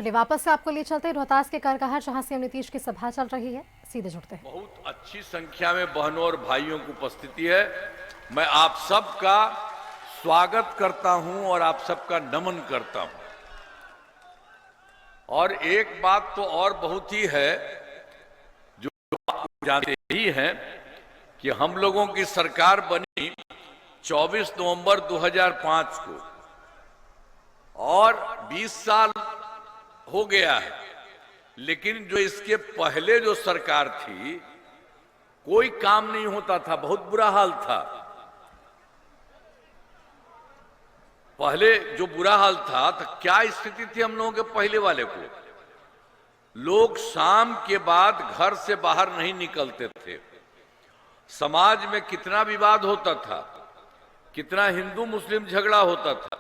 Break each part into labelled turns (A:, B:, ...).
A: चलिए वापस से आपको ले चलते हैं रोहतास के करकहर, जहां सीएम नीतीश की सभा चल रही है। सीधे जुड़ते हैं।
B: बहुत अच्छी संख्या में बहनों और भाइयों की उपस्थिति है। मैं आप सबका स्वागत करता हूं और आप सबका नमन करता हूं। और एक बात तो और बहुत ही है जो आप जानते ही हैं कि हम लोगों की सरकार बनी 24 नवंबर 2005 को और 20 साल हो गया है। लेकिन जो इसके पहले जो सरकार थी, कोई काम नहीं होता था, बहुत बुरा हाल था। पहले जो बुरा हाल था तो क्या स्थिति थी हम लोगों के पहले वाले को? लोग शाम के बाद घर से बाहर नहीं निकलते थे। समाज में कितना विवाद होता था, कितना हिंदू मुस्लिम झगड़ा होता था।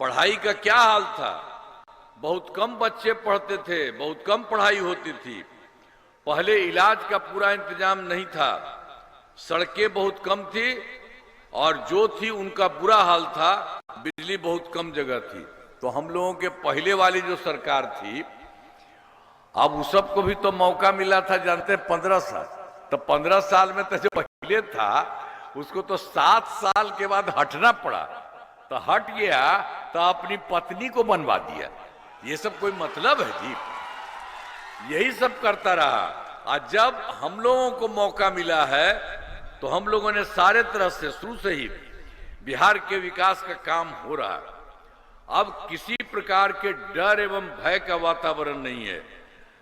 B: पढ़ाई का क्या हाल था, बहुत कम बच्चे पढ़ते थे, बहुत कम पढ़ाई होती थी। पहले इलाज का पूरा इंतजाम नहीं था, सड़कें बहुत कम थी और जो थी उनका बुरा हाल था, बिजली बहुत कम जगह थी। तो हम लोगों के पहले वाली जो सरकार थी, अब उस सबको भी तो मौका मिला था, जानते हैं 15 साल। तो 15 साल में तो जो पहले था उसको तो 7 साल के बाद हटना पड़ा। तो हट गया तो अपनी पत्नी को बनवा दिया। ये सब कोई मतलब है जी? यही सब करता रहा। और जब हम लोगों को मौका मिला है तो हम लोगों ने सारे तरह से शुरू से ही बिहार के विकास का काम हो रहा है। अब किसी प्रकार के डर एवं भय का वातावरण नहीं है।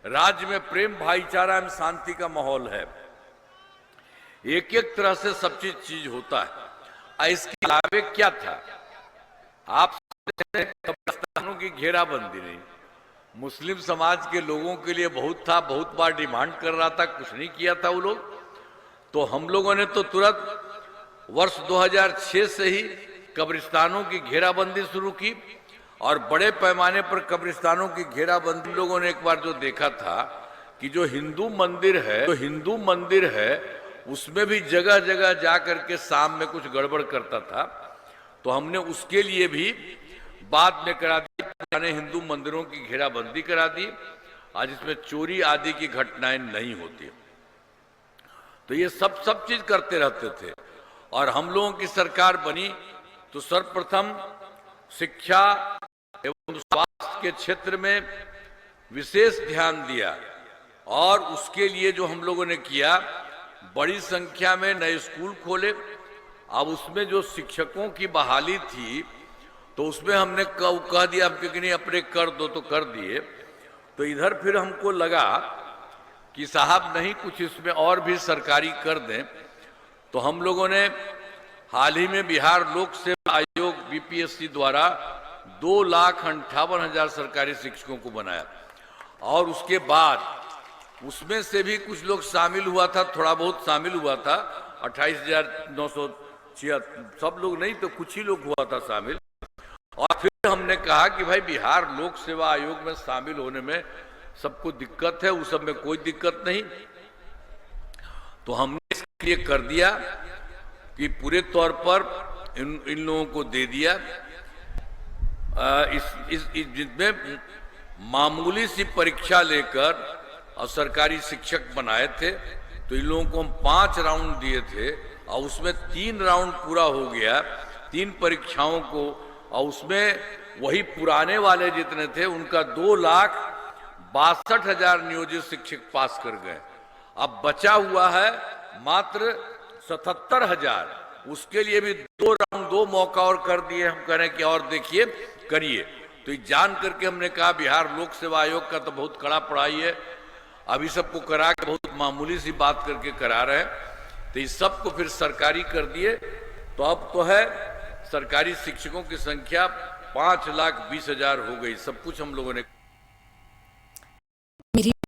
B: राज्य में प्रेम, भाईचारा एवं शांति का माहौल है। एक एक तरह से सब चीज होता है। इसके अलावे क्या था? आप कब्रिस्तानों की घेराबंदी नहीं, मुस्लिम समाज के लोगों के लिए बहुत था, बहुत बार डिमांड कर रहा था, कुछ नहीं किया था वो लोग। तो हम लोगों ने तो तुरंत वर्ष 2006 से ही कब्रिस्तानों की घेराबंदी शुरू की और बड़े पैमाने पर कब्रिस्तानों की घेराबंदी लोगों ने एक बार जो देखा था कि जो हिंदू मंदिर है उसमें भी जगह जगह जा करके शाम में कुछ गड़बड़ करता था। तो हमने उसके लिए भी बाद में करा दी, पुराने हिंदू मंदिरों की घेराबंदी करा दी। आज इसमें चोरी आदि की घटनाएं नहीं होती। तो ये सब चीज करते रहते थे। और हम लोगों की सरकार बनी तो सर्वप्रथम शिक्षा एवं स्वास्थ्य के क्षेत्र में विशेष ध्यान दिया। और उसके लिए जो हम लोगों ने किया, बड़ी संख्या में नए स्कूल खोले। अब उसमें जो शिक्षकों की बहाली थी तो उसमें हमने कह दिया कि नहीं अपने कर दो, तो कर दिए। तो इधर फिर हमको लगा कि साहब नहीं, कुछ इसमें और भी सरकारी कर दें। तो हम लोगों ने हाल ही में बिहार लोक सेवा आयोग बीपीएससी द्वारा 2,58,000 सरकारी शिक्षकों को बनाया। और उसके बाद उसमें से भी कुछ लोग शामिल हुआ था, थोड़ा बहुत शामिल हुआ था, 28,906, सब लोग नहीं तो कुछ ही लोग हुआ था शामिल। और फिर हमने कहा कि भाई बिहार लोक सेवा आयोग में शामिल होने में सबको दिक्कत है, उस सब में कोई दिक्कत नहीं। तो हमने इसके लिए कर दिया कि पूरे तौर पर इन लोगों को दे दिया। जिसमें मामूली सी परीक्षा लेकर और सरकारी शिक्षक बनाए थे। तो इन लोगों को हम 5 राउंड दिए थे और उसमें 3 राउंड पूरा हो गया, 3 परीक्षाओं को। और उसमें वही पुराने वाले जितने थे उनका 2,62,000 नियोजित शिक्षक पास कर गए। अब बचा हुआ है मात्र 77,000। उसके लिए भी 2 राउंड, 2 मौका और कर दिए। हम कह रहे हैं कि और देखिए, करिए। तो ये जान करके हमने कहा बिहार लोक सेवा आयोग का तो बहुत कड़ा पढ़ाई है, अभी सबको करा के बहुत मामूली सी बात करके करा रहे हैं। तो इस सब को फिर सरकारी कर दिए। तो अब तो है सरकारी शिक्षकों की संख्या 5,20,000 हो गई। सब कुछ हम लोगों ने